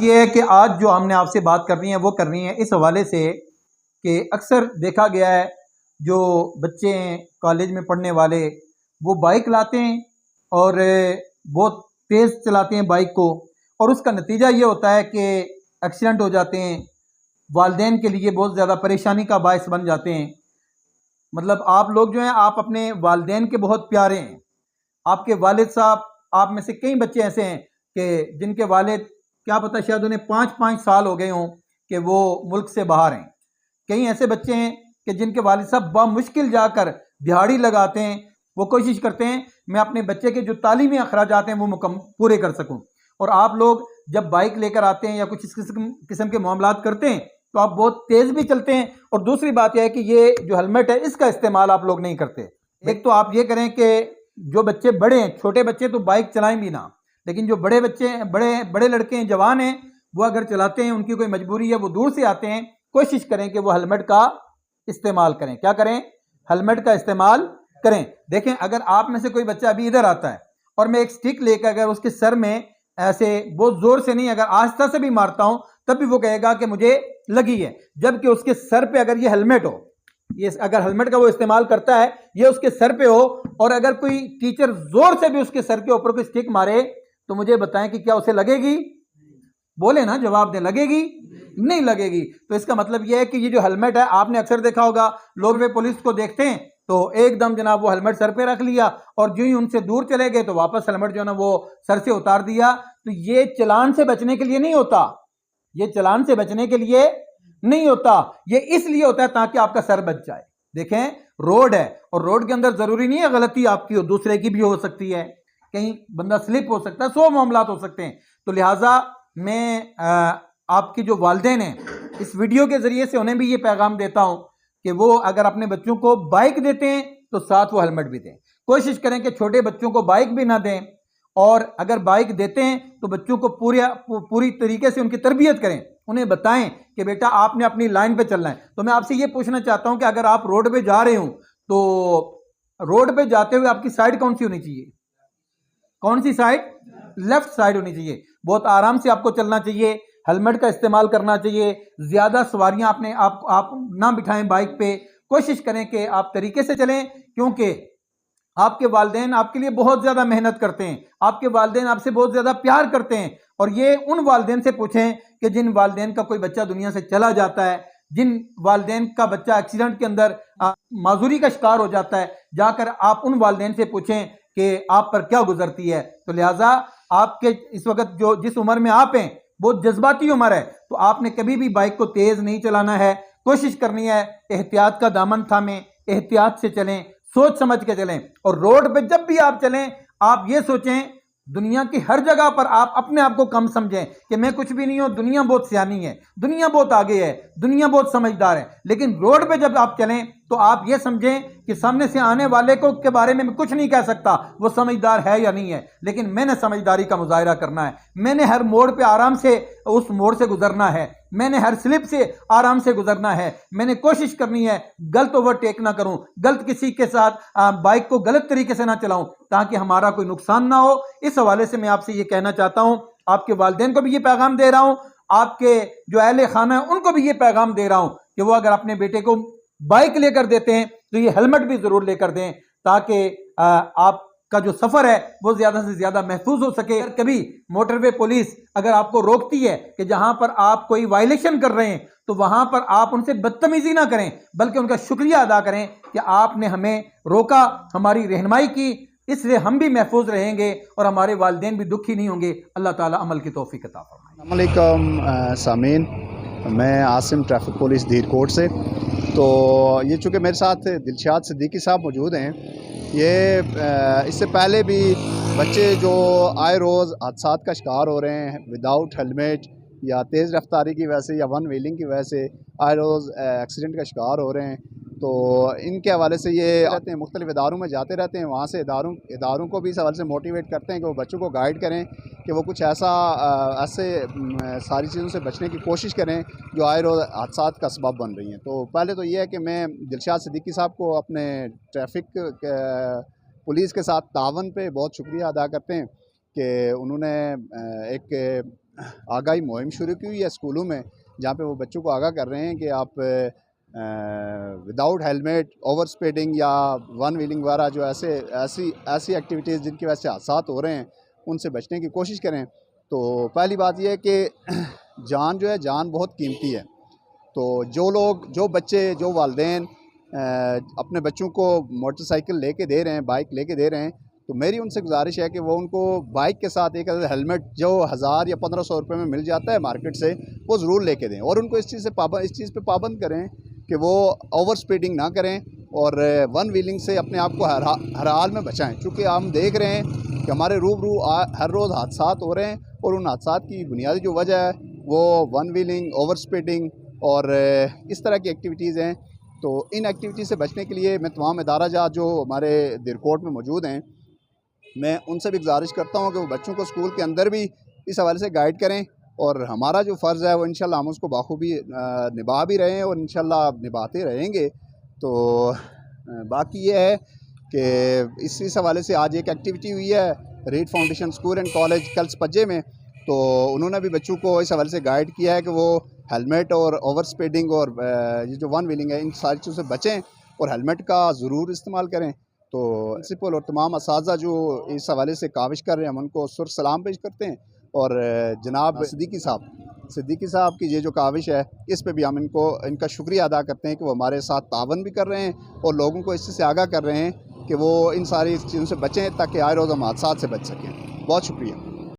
ये है कि आज जो हमने आपसे बात करनी है वो करनी है इस हवाले से कि अक्सर देखा गया है जो बच्चे हैं कॉलेज में पढ़ने वाले वो बाइक लाते हैं और बहुत तेज़ चलाते हैं बाइक को, और उसका नतीजा ये होता है कि एक्सीडेंट हो जाते हैं, वालिदैन के लिए बहुत ज़्यादा परेशानी का बायस बन जाते हैं। मतलब आप लोग जो हैं आप अपने वालिदैन के बहुत प्यारे हैं। आपके वालिद साहब, आप में से कई बच्चे ऐसे हैं कि जिनके वालिद क्या पता शायद उन्हें 5-5 साल हो गए हों कि वो मुल्क से बाहर हैं। कई ऐसे बच्चे हैं कि जिनके वालिद साहब बामुश्किल जाकर दिहाड़ी लगाते हैं, वो कोशिश करते हैं मैं अपने बच्चे के जो तालीमी अखराजात हैं वो पूरे कर सकूं। और आप लोग जब बाइक लेकर आते हैं या कुछ इस किस्म के मामलात करते हैं तो आप बहुत तेज़ भी चलते हैं, और दूसरी बात यह है कि ये जो हेलमेट है इसका इस्तेमाल आप लोग नहीं करते। एक तो आप ये करें कि जो बच्चे बड़े हैं, छोटे बच्चे तो बाइक चलाएं भी ना, लेकिन जो बड़े बच्चे हैं, बड़े बड़े लड़के हैं, जवान हैं, वो अगर चलाते हैं, उनकी कोई मजबूरी है, वो दूर से आते हैं, कोशिश करें कि वो हेलमेट का इस्तेमाल करें। क्या करें? हेलमेट का इस्तेमाल करें। देखें, अगर आप में से कोई बच्चा अभी इधर आता है और मैं एक स्टिक लेकर अगर उसके सर में ऐसे बहुत जोर से नहीं, अगर आस्था से भी मारता हूं तब भी वो कहेगा कि मुझे लगी है, जबकि उसके सर पे अगर ये हेलमेट हो, ये अगर हेलमेट का वो इस्तेमाल करता है, ये उसके सर पे हो, और अगर कोई टीचर जोर से भी उसके सर के ऊपर कोई स्टिक मारे तो मुझे बताएं कि क्या उसे लगेगी? बोले ना, जवाब दें। लगेगी? नहीं लगेगी। तो इसका मतलब यह है कि ये जो हेलमेट है, आपने अक्सर देखा होगा लोग वे पुलिस को देखते हैं तो एकदम जनाब वो हेलमेट सर पे रख लिया, और जो ही उनसे दूर चले गए तो वापस हेलमेट जो है ना वो सर से उतार दिया। तो ये चालान से बचने के लिए नहीं होता, ये चालान से बचने के लिए नहीं होता, ये इसलिए होता है ताकि आपका सर बच जाए। देखें, रोड है और रोड के अंदर जरूरी नहीं है गलती आपकी हो, दूसरे की भी हो सकती है, कहीं बंदा स्लिप हो सकता है, 100 मामलात हो सकते हैं। तो लिहाजा मैं आपकी जो वालिदैन हैं इस वीडियो के जरिए से उन्हें भी ये पैगाम देता हूं कि वो अगर अपने बच्चों को बाइक देते हैं तो साथ वो हेलमेट भी दें। कोशिश करें कि छोटे बच्चों को बाइक भी ना दें, और अगर बाइक देते हैं तो बच्चों को पूरी तरीके से उनकी तरबियत करें, उन्हें बताएं कि बेटा आपने अपनी लाइन पे चलना है। तो मैं आपसे ये पूछना चाहता हूं कि अगर आप रोड पे जा रहे हो तो रोड पे जाते हुए आपकी साइड कौन सी होनी चाहिए? कौन सी साइड? लेफ्ट साइड होनी चाहिए। बहुत आराम से आपको चलना चाहिए, हेलमेट का इस्तेमाल करना चाहिए, ज्यादा सवारियां आप ना बिठाएं बाइक पे। कोशिश करें कि आप तरीके से चलें, क्योंकि आपके वालिदैन आपके लिए बहुत ज्यादा मेहनत करते हैं, आपके वालिदैन आपसे बहुत ज्यादा प्यार करते हैं। और ये उन वालिदैन से पूछें कि जिन वालिदैन का कोई बच्चा दुनिया से चला जाता है, जिन वालिदैन का बच्चा एक्सीडेंट के अंदर माजूरी का शिकार हो जाता है, जाकर आप उन वालिदैन से पूछें कि आप पर क्या गुजरती है। तो लिहाजा आपके इस वक्त जो जिस उम्र में आप हैं बहुत जज्बाती उम्र है, तो आपने कभी भी बाइक को तेज नहीं चलाना है। कोशिश करनी है एहतियात का दामन थामें, एहतियात से चलें, सोच समझ के चलें। और रोड पे जब भी आप चलें आप ये सोचें, दुनिया की हर जगह पर आप अपने आप को कम समझें कि मैं कुछ भी नहीं हूं, दुनिया बहुत सियानी है, दुनिया बहुत आगे है, दुनिया बहुत समझदार है। लेकिन रोड पे जब आप चलें तो आप ये समझें कि सामने से आने वाले को के बारे में मैं कुछ नहीं कह सकता वो समझदार है या नहीं है, लेकिन मैंने समझदारी का मुजाहिरा करना है। मैंने हर मोड़ पे आराम से उस मोड़ से गुजरना है, मैंने हर स्लिप से आराम से गुजरना है। मैंने कोशिश करनी है गलत ओवरटेक ना करूं, गलत किसी के साथ बाइक को गलत तरीके से ना चलाऊं, ताकि हमारा कोई नुकसान ना हो। इस हवाले से मैं आपसे ये कहना चाहता हूं, आपके वालिदैन को भी ये पैगाम दे रहा हूं, आपके जो अहले खाना है उनको भी ये पैगाम दे रहा हूं कि वो अगर अपने बेटे को बाइक लेकर देते हैं तो ये हेलमेट भी जरूर लेकर दें, ताकि आपका जो सफर है वो ज्यादा से ज्यादा महफूज हो सके। कभी मोटरवे पुलिस अगर आपको रोकती है कि जहां पर आप कोई वायलेशन कर रहे हैं तो वहां पर आप उनसे बदतमीजी ना करें, बल्कि उनका शुक्रिया अदा करें कि आपने हमें रोका, हमारी रहनुमाई की, इसलिए हम भी महफूज रहेंगे और हमारे वालिदैन भी दुखी नहीं होंगे। अल्लाह ताला अमल की तौफीक अता फरमाए। अस्सलाम वालेकुम सामीन, मैं आसिम ट्रैफिक पुलिस धीरकोट से। तो ये चूँकि मेरे साथ दिलशाद सिद्दीकी साहब मौजूद हैं, ये इससे पहले भी बच्चे जो आए रोज़ हादसात का शिकार हो रहे हैं विदाउट हेलमेट या तेज़ रफ्तारी की वजह से या वन व्हीलिंग की वजह से आए रोज़ एक्सीडेंट का शिकार हो रहे हैं। तो इनके हवाले से ये रहते हैं, मुख्तलिफ इदारों में जाते रहते हैं, वहाँ से इदारों को भी इस हवाले से मोटिवेट करते हैं कि वो बच्चों को गाइड करें कि वो कुछ ऐसे सारी चीज़ों से बचने की कोशिश करें जो आए रोज़ हादसात का सबब बन रही हैं। तो पहले तो ये है कि मैं दिलशाद सिद्दीकी साहब को अपने ट्रैफिक पुलिस के साथ तावन पे बहुत शुक्रिया अदा करते हैं कि उन्होंने एक आगाही मुहिम शुरू की हुई है स्कूलों में, जहाँ पे वो बच्चों को आगाह कर रहे हैं कि आप विदाउट हेलमेट, ओवर स्पीडिंग या वन व्हीलिंग वगैरह जो ऐसी एक्टिविटीज़ जिनकी वजह से हादसात हो रहे हैं उनसे बचने की कोशिश करें। तो पहली बात यह है कि जान जो है, जान बहुत कीमती है। तो जो बच्चे, जो वालिदैन अपने बच्चों को मोटरसाइकिल लेके दे रहे हैं, बाइक लेके दे रहे हैं, तो मेरी उनसे गुजारिश है कि वो उनको बाइक के साथ एक हेलमेट जो 1000 या 1500 रुपये में मिल जाता है मार्केट से, वो ज़रूर लेके दें। और उनको इस चीज़ पे पाबंद करें कि वो ओवर स्पीडिंग ना करें और वन व्हीलिंग से अपने आप को हर हाल में बचाएं। चूँकि हम देख रहे हैं कि हमारे रूबरू हर रोज़ हादसात हो रहे हैं, और उन हादसात की बुनियादी जो वजह है वो वन व्हीलिंग, ओवर स्पीडिंग और इस तरह की एक्टिविटीज़ हैं। तो इन एक्टिविटीज़ से बचने के लिए मैं तमाम इदारा जात जो हमारे दिरकोट में मौजूद हैं, मैं उनसे भी गुजारिश करता हूँ कि वो बच्चों को स्कूल के अंदर भी इस हवाले से गाइड करें। और हमारा जो फ़र्ज़ है वो इंशाल्लाह हम उसको बाखूबी निभा भी रहे हैं और इंशाल्लाह निभाते रहेंगे। तो बाकी ये है कि इस हवाले से आज एक एक्टिविटी हुई है Reed foundation school and college कल्स पज्जे में। तो उन्होंने भी बच्चों को इस हवाले से गाइड किया है कि वो हेलमेट और ओवर स्पीडिंग और ये जो वन व्हीलिंग है, इन सारी चीज़ों से बचें और हेलमेट का ज़रूर इस्तेमाल करें। तो प्रिंसिपल और तमाम असातिज़ा जो इस हवाले से काविश कर रहे हैं, हम उनको सुर सलाम पेश करते हैं। और जनाब सिद्दीकी साहब की ये जो काविश है, इस पे भी हम इनका शुक्रिया अदा करते हैं कि वो हमारे साथ तावन भी कर रहे हैं और लोगों को इस चीज़ से आगाह कर रहे हैं कि वो इन सारी चीज़ों से बचें ताकि आए रोज़ हम हादसात से बच सकें। बहुत शुक्रिया।